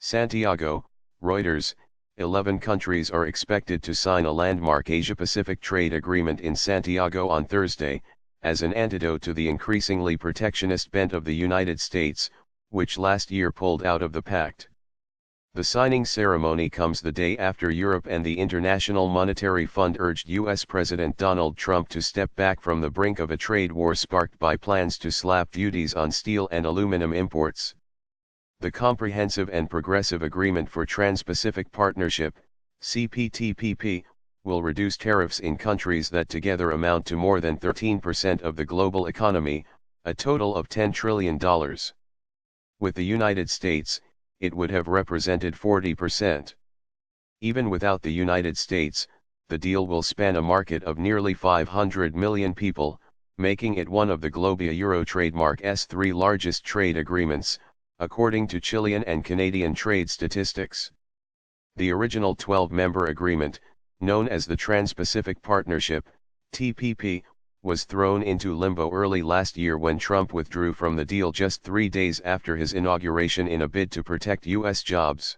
Santiago, Reuters, 11 countries are expected to sign a landmark Asia-Pacific trade agreement in Santiago on Thursday, as an antidote to the increasingly protectionist bent of the United States, which last year pulled out of the pact. The signing ceremony comes the day after Europe and the International Monetary Fund urged U.S. President Donald Trump to step back from the brink of a trade war sparked by plans to slap duties on steel and aluminum imports. The Comprehensive and Progressive Agreement for Trans-Pacific Partnership, CPTPP, will reduce tariffs in countries that together amount to more than 13% of the global economy, a total of $10 trillion. With the United States, it would have represented 40%. Even without the United States, the deal will span a market of nearly 500 million people, making it one of the Globia Euro trademark's 3 largest trade agreements, according to Chilean and Canadian trade statistics. The original 12-member agreement, known as the Trans-Pacific Partnership, TPP, was thrown into limbo early last year when Trump withdrew from the deal just 3 days after his inauguration in a bid to protect U.S. jobs.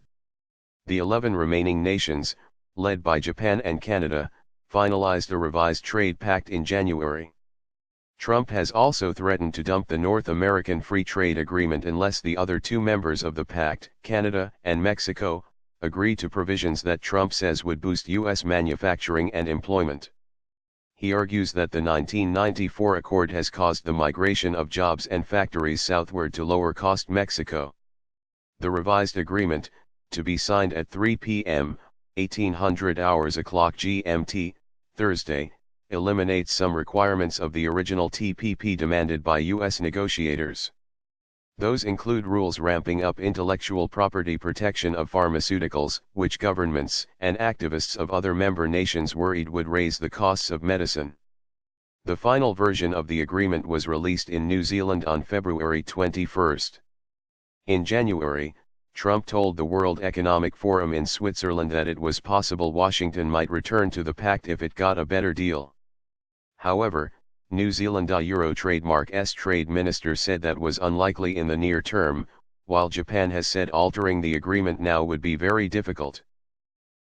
The 11 remaining nations, led by Japan and Canada, finalized a revised trade pact in January. Trump has also threatened to dump the North American Free Trade Agreement unless the other 2 members of the pact, Canada and Mexico, agree to provisions that Trump says would boost U.S. manufacturing and employment. He argues that the 1994 accord has caused the migration of jobs and factories southward to lower-cost Mexico. The revised agreement, to be signed at 3 p.m., 1800 hours o'clock GMT, Thursday, eliminates some requirements of the original TPP demanded by U.S. negotiators. Those include rules ramping up intellectual property protection of pharmaceuticals, which governments and activists of other member nations worried would raise the costs of medicine. The final version of the agreement was released in New Zealand on February 21. In January, Trump told the World Economic Forum in Switzerland that it was possible Washington might return to the pact if it got a better deal. However, New Zealand Euro trademark's trade minister said that was unlikely in the near term, while Japan has said altering the agreement now would be very difficult.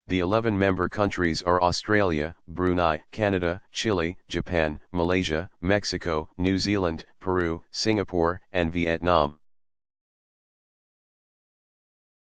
The 11 member countries are Australia, Brunei, Canada, Chile, Japan, Malaysia, Mexico, New Zealand, Peru, Singapore, and Vietnam.